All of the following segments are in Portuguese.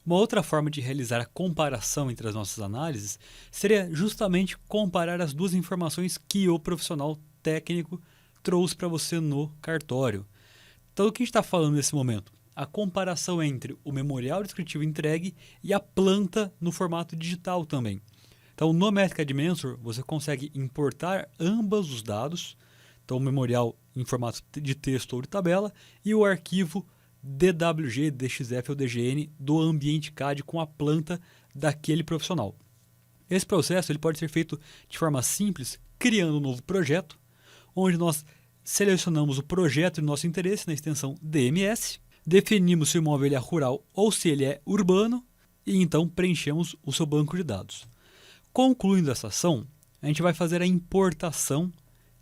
Uma outra forma de realizar a comparação entre as nossas análises seria justamente comparar as duas informações que o profissional técnico trouxe para você no cartório. Então, o que a gente está falando nesse momento? A comparação entre o memorial descritivo entregue e a planta no formato digital também. Então, no Metric Admensor, você consegue importar ambos os dados, então o memorial em formato de texto ou de tabela e o arquivo DWG, DXF ou DGN do ambiente CAD com a planta daquele profissional. Esse processo ele pode ser feito de forma simples, criando um novo projeto, onde nós selecionamos o projeto de nosso interesse na extensão DMS, definimos se o imóvel é rural ou se ele é urbano e então preenchemos o seu banco de dados. Concluindo essa ação, a gente vai fazer a importação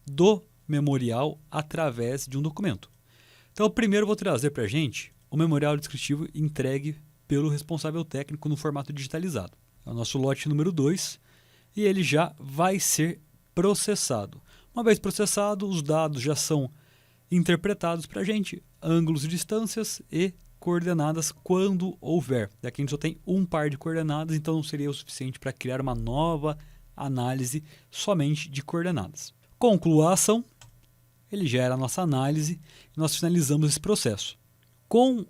do memorial através de um documento. Então, primeiro eu vou trazer para a gente o memorial descritivo entregue pelo responsável técnico no formato digitalizado. É o nosso lote número 2 e ele já vai ser processado. Uma vez processado, os dados já são interpretados para a gente, ângulos e distâncias e coordenadas quando houver. Aqui a gente só tem um par de coordenadas, então não seria o suficiente para criar uma nova análise somente de coordenadas. Conclua a ação, ele gera a nossa análise e nós finalizamos esse processo. Com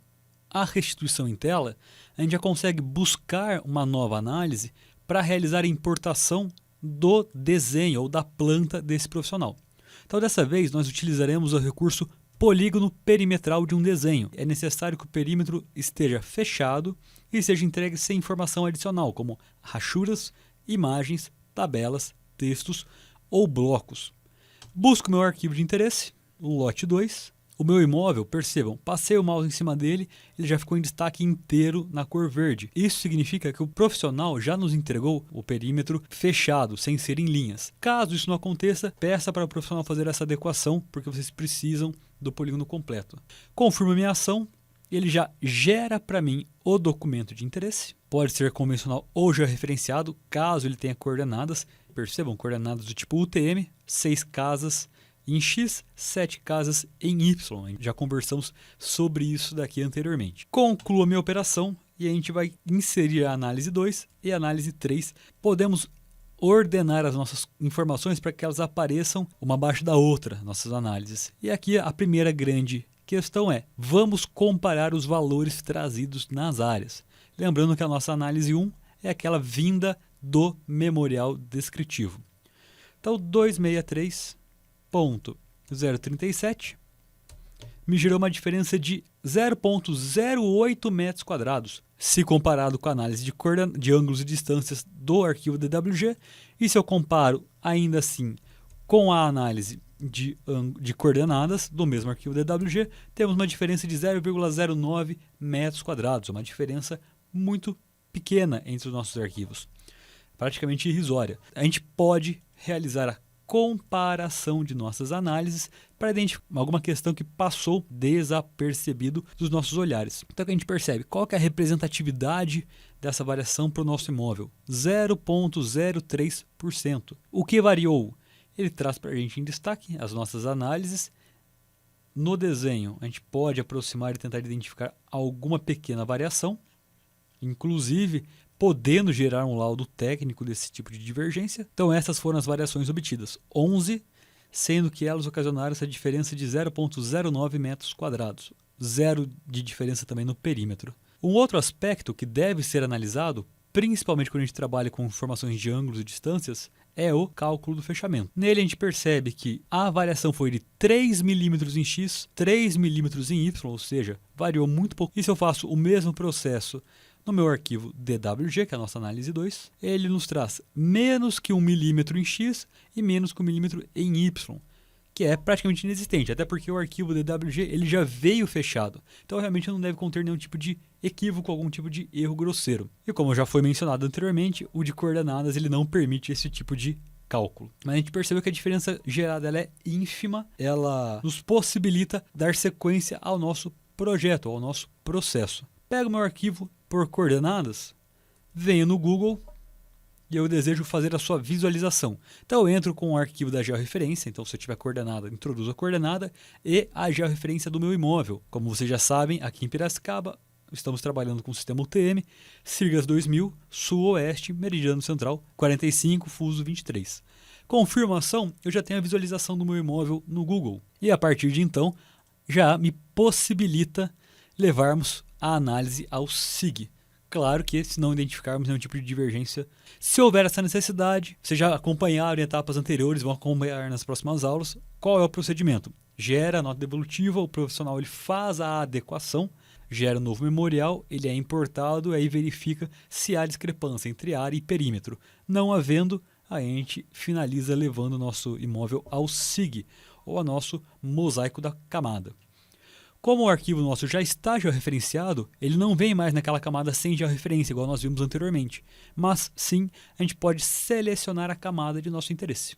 a restituição em tela, a gente já consegue buscar uma nova análise para realizar a importação do desenho ou da planta desse profissional. Então, dessa vez, nós utilizaremos o recurso polígono perimetral de um desenho. É necessário que o perímetro esteja fechado e seja entregue sem informação adicional, como rachuras, imagens, tabelas, textos ou blocos. Busco meu arquivo de interesse, o lote 2. O meu imóvel, percebam, passei o mouse em cima dele, ele já ficou em destaque inteiro na cor verde. Isso significa que o profissional já nos entregou o perímetro fechado, sem ser em linhas. Caso isso não aconteça, peça para o profissional fazer essa adequação, porque vocês precisam do polígono completo. Confirmo a minha ação, ele já gera para mim o documento de interesse. Pode ser convencional ou georreferenciado, caso ele tenha coordenadas. Percebam, coordenadas do tipo UTM, 6 casas em X, 7 casas em Y. Já conversamos sobre isso daqui anteriormente. Concluo a minha operação e a gente vai inserir a análise 2 e a análise 3. Podemos ordenar as nossas informações para que elas apareçam uma abaixo da outra, nossas análises. E aqui a primeira grande questão é, vamos comparar os valores trazidos nas áreas. Lembrando que a nossa análise 1 é aquela vinda do memorial descritivo. Então, 263.037 me gerou uma diferença de 0,08 metros quadrados, se comparado com a análise de ângulos e distâncias do arquivo DWG, e se eu comparo ainda assim com a análise de coordenadas do mesmo arquivo DWG, temos uma diferença de 0,09 metros quadrados, uma diferença muito pequena entre os nossos arquivos, praticamente irrisória. A gente pode realizar a comparação de nossas análises para identificar alguma questão que passou desapercebido dos nossos olhares. Então a gente percebe qual que é a representatividade dessa variação para o nosso imóvel, 0,03%. O que variou? Ele traz para a gente em destaque as nossas análises. No desenho a gente pode aproximar e tentar identificar alguma pequena variação, inclusive podendo gerar um laudo técnico desse tipo de divergência. Então essas foram as variações obtidas, 11, sendo que elas ocasionaram essa diferença de 0,09 metros quadrados, zero de diferença também no perímetro. Um outro aspecto que deve ser analisado, principalmente quando a gente trabalha com informações de ângulos e distâncias, é o cálculo do fechamento. Nele a gente percebe que a variação foi de 3 milímetros em X, 3 milímetros em Y, ou seja, variou muito pouco. E se eu faço o mesmo processo no meu arquivo DWG, que é a nossa análise 2, ele nos traz menos que 1 milímetro em X e menos que 1 milímetro em Y, que é praticamente inexistente, até porque o arquivo DWG ele já veio fechado. Então realmente não deve conter nenhum tipo de equívoco, algum tipo de erro grosseiro. E como já foi mencionado anteriormente, o de coordenadas ele não permite esse tipo de cálculo. Mas a gente percebeu que a diferença gerada ela é ínfima, ela nos possibilita dar sequência ao nosso projeto, ao nosso processo. Pego meu arquivo por coordenadas, venho no Google e eu desejo fazer a sua visualização. Então eu entro com o arquivo da georreferência, então se eu tiver coordenada, introduzo a coordenada e a georreferência do meu imóvel. Como vocês já sabem, aqui em Piracicaba, estamos trabalhando com o sistema UTM, siglas 2000, sul-oeste, meridiano central, 45, fuso 23. Confirmação, eu já tenho a visualização do meu imóvel no Google. E a partir de então, já me possibilita levarmos a análise ao SIG. Claro que se não identificarmos nenhum tipo de divergência, se houver essa necessidade, vocês já acompanharam em etapas anteriores, vão acompanhar nas próximas aulas, qual é o procedimento? Gera a nota devolutiva, o profissional ele faz a adequação, gera um novo memorial, ele é importado, aí verifica se há discrepância entre área e perímetro. Não havendo, a gente finaliza levando o nosso imóvel ao SIG, ou ao nosso mosaico da camada. Como o arquivo nosso já está georreferenciado, ele não vem mais naquela camada sem georreferência, igual nós vimos anteriormente. Mas sim, a gente pode selecionar a camada de nosso interesse.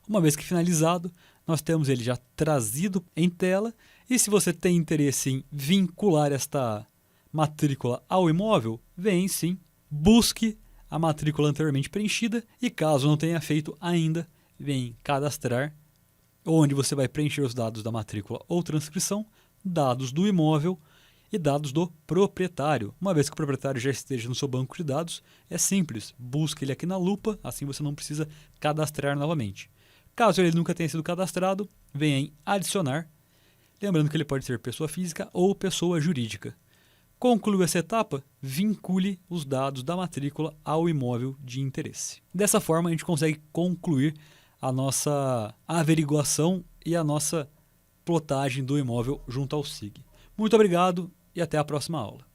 Uma vez que finalizado, nós temos ele já trazido em tela. E se você tem interesse em vincular esta matrícula ao imóvel, vem sim, busque a matrícula anteriormente preenchida e caso não tenha feito ainda, vem cadastrar, onde você vai preencher os dados da matrícula ou transcrição, dados do imóvel e dados do proprietário. Uma vez que o proprietário já esteja no seu banco de dados, é simples, busque ele aqui na lupa, assim você não precisa cadastrar novamente. Caso ele nunca tenha sido cadastrado, venha em adicionar, lembrando que ele pode ser pessoa física ou pessoa jurídica. Concluiu essa etapa, vincule os dados da matrícula ao imóvel de interesse. Dessa forma, a gente consegue concluir a nossa averiguação e a nossa plotagem do imóvel junto ao SIG. Muito obrigado e até a próxima aula.